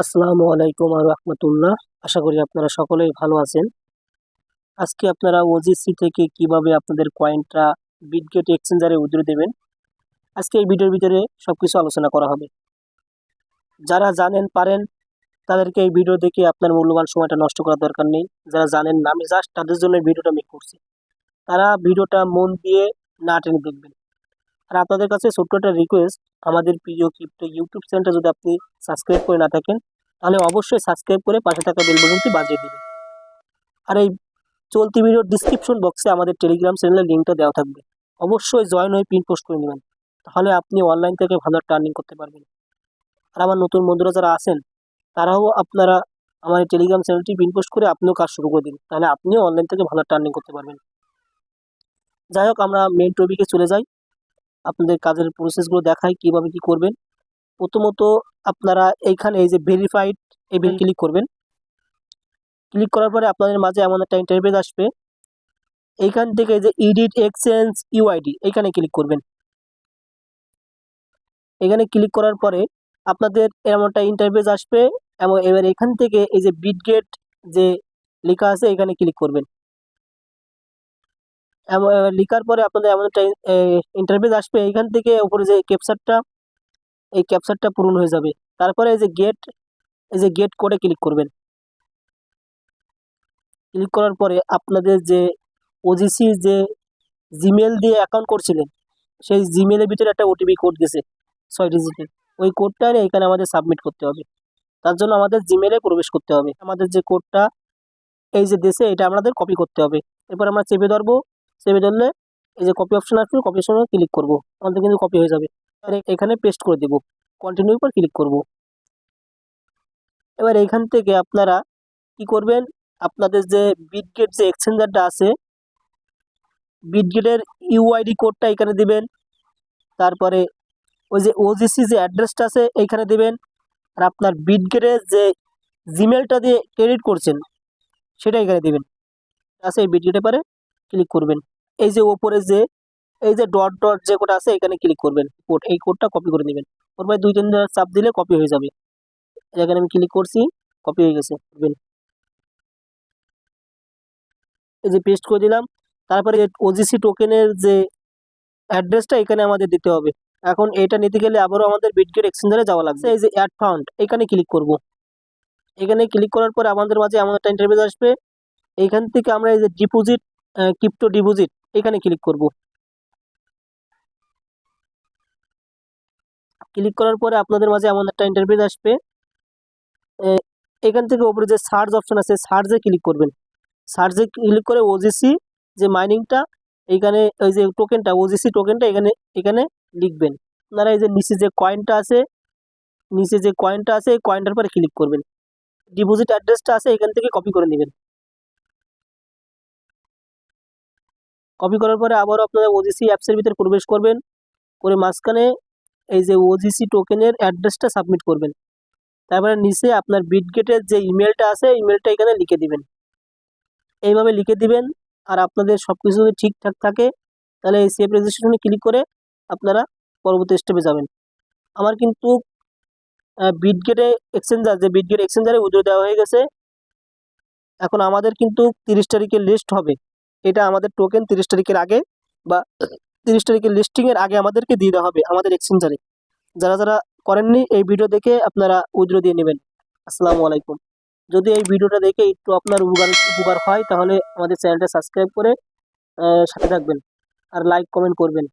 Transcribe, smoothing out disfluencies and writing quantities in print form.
আসসালামু আলাইকুম আর রাহমাতুল্লাহ। আশা করি আপনারা সকলেই ভালো আছেন। আজকে আপনারা ওজিসি থেকে কিভাবে আপনাদের কয়েনটা বিটগেট এক্সচেঞ্জারে উইথড্র দেবেন, আজকে এই ভিডিওর ভিতরে সবকিছু আলোচনা করা হবে। যারা জানেন পারেন তাদেরকে এই ভিডিও দেখে আপনার মূল্যবান সময়টা নষ্ট করার দরকার নেই। যারা জানেন না, আমি জাস্ট তাদের জন্য এই ভিডিওটা মেক করছি। তারা ভিডিওটা মন দিয়ে না টেনে দেখবেন। আর আপনাদের কাছে ছোট্ট একটা রিকোয়েস্ট, আমাদের প্রিয় ক্রিপ্টো ইউটিউব চ্যানেলটা যদি আপনি সাবস্ক্রাইব করে না থাকেন, তাহলে অবশ্যই সাবস্ক্রাইব করে পাশে থাকা বেল বাটনটি বাজিয়ে দিবেন। আর এই চলতি ভিডিওর ডিসক্রিপশন বক্সে আমাদের টেলিগ্রাম চ্যানেলের লিঙ্কটা দেওয়া থাকবে। অবশ্যই জয়েন হয়ে পিন পোস্ট করে নেবেন, তাহলে আপনি অনলাইন থেকে ভালো একটা আর্নিং করতে পারবেন। আর আমার নতুন বন্ধুরা যারা আছেন, তারাও আপনারা আমার এই টেলিগ্রাম চ্যানেলটি পিন পোস্ট করে আপনিও কাজ শুরু করে দিন, তাহলে আপনিও অনলাইন থেকে ভালো একটা আর্নিং করতে পারবেন। যাই হোক, আমরা মেইন টপিকে চলে যাই। আপনাদের কাজের প্রসেসগুলো দেখাই কিভাবে কি করবেন। প্রথমত আপনারা এইখানে এই যে ভেরিফাইড এই ক্লিক করবেন। ক্লিক করার পরে আপনাদের মাঝে এমন একটা ইন্টারফেস আসবে। এইখান থেকে যে এডিট এক্সচেঞ্জ ইউআইডি এখানে ক্লিক করবেন। এখানে ক্লিক করার পরে আপনাদের এমন একটা ইন্টারফেস আসবে এবং এবার এখান থেকে এই যে বিটগেট যে লেখা আছে এখানে ক্লিক করবেন। লেখার পরে আপনাদের এমন একটা ইন্টারফেস আসবে। এখান থেকে উপরে যে ক্যাপচারটা, এই ক্যাপচারটা পূরণ হয়ে যাবে। তারপরে এই যে গেট কোডে ক্লিক করবেন। ক্লিক করার পরে আপনাদের যে ওজিসি যে জিমেল দিয়ে অ্যাকাউন্ট করছিলেন, সেই জিমেলের ভিতরে একটা ওটিপি কোড গেছে 6 ডিজিটের। ওই কোডটা এখানে আমাদের সাবমিট করতে হবে। তার জন্য আমাদের জিমেলে প্রবেশ করতে হবে। আমাদের যে কোডটা এই যে দেশে, এটা আমাদের কপি করতে হবে। এরপর আমরা চেপে ধরবো। চেপে ধরলে এই যে কপি অপশন আসবে, কপি অপশনে ক্লিক করব, আমাদের কিন্তু কপি হয়ে যাবে। আর এখানে পেস্ট করে দেব, কন্টিনিউ উপর ক্লিক করব। এবার এইখান থেকে আপনারা কি করবেন, আপনাদের যে বিটগেট যে এক্সচেঞ্জারটা আছে, বিটগেটের ইউআইডি কোডটা এখানে দিবেন। তারপরে ওই যে ওজিসি যে অ্যাড্রেসটা আছে এইখানে দিবেন। আর আপনার বিটগেটের যে জিমেলটা দিয়ে ক্রেডিট করছেন সেটা এখানে দিবেন। আছে এই বিটগেটে পারে ক্লিক করবেন। এই যে ওপরে যে এই যে ডট ডট যে কোড আছে এখানে ক্লিক করবেন। কোড, এই কোডটা কপি করে নেবেন। ওর ভাই 2-3 চাপ দিলে কপি হয়ে যাবে। এখানে আমি ক্লিক করছি, কপি হয়ে গেছে। এই যে পেস্ট করে দিলাম। তারপরে ওজিসি টোকেনের যে অ্যাড্রেসটা এখানে আমাদের দিতে হবে। এখন এটা নিতে গেলে আবারও আমাদের বিটগেট এক্সচেঞ্জারে যাওয়া লাগবে। এই যে অ্যাড ফান্ড এখানে ক্লিক করব। এখানে ক্লিক করার পরে আমাদের মাঝে এমন একটা ইন্টারফেস আসবে। এইখান থেকে আমরা এই যে ডিপোজিট, ক্রিপ্টো ডিপোজিট এখানে ক্লিক করব। ক্লিক করার পরে আপনাদের মাঝে এমন একটা ইন্টারফেস আসবে। এখান থেকে উপরে যে সার্চ অপশন আছে, সার্চে ক্লিক করবেন। সার্চে ক্লিক করে ওজিসি যে মাইনিংটা এইখানে, ওই যে টোকেনটা ওজিসি টোকেনটা এখানে এখানে লিখবেন। আপনারা এই যে নিচে যে কয়েনটা আছে, এই কয়েনটার পরে ক্লিক করবেন। ডিপোজিট অ্যাড্রেসটা আছে এখান থেকে কপি করে নেবেন। কপি করার পরে আবারও আপনারা ওজিসি অ্যাপসের ভিতরে প্রবেশ করবেন, করে মাঝখানে এই যে ওজিসি টোকেনের অ্যাড্রেসটা সাবমিট করবেন। তারপরে নিচে আপনার বিটগেটের যে ইমেলটা আছে ইমেলটা এখানে লিখে দিবেন। এইভাবে লিখে দিবেন। আর আপনাদের সব কিছু যদি ঠিকঠাক থাকে তাহলে এই সেভ রেজিস্ট্রেশনে ক্লিক করে আপনারা পরবর্তী স্টেপে যাবেন। আমার কিন্তু বিটগেটে এক্সচেঞ্জার যে বিটগেট এক্সচেঞ্জারে উইথড্র দেওয়া হয়ে গেছে। এখন আমাদের কিন্তু 30 তারিখের লিস্ট হবে। এটা আমাদের টোকেন 30 তারিখের আগে বা 30 তারিখের লিস্টিংয়ের আগে আমাদেরকে দিয়ে দেওয়া হবে আমাদের এক্সচেঞ্জারে। যারা যারা করেননি এই ভিডিও দেখে আপনারা উইথড্র দিয়ে নেবেন। আসসালামু আলাইকুম। যদি এই ভিডিওটা দেখে একটু আপনার উপকার হয় তাহলে আমাদের চ্যানেলটা সাবস্ক্রাইব করে সাথে থাকবেন আর লাইক কমেন্ট করবেন।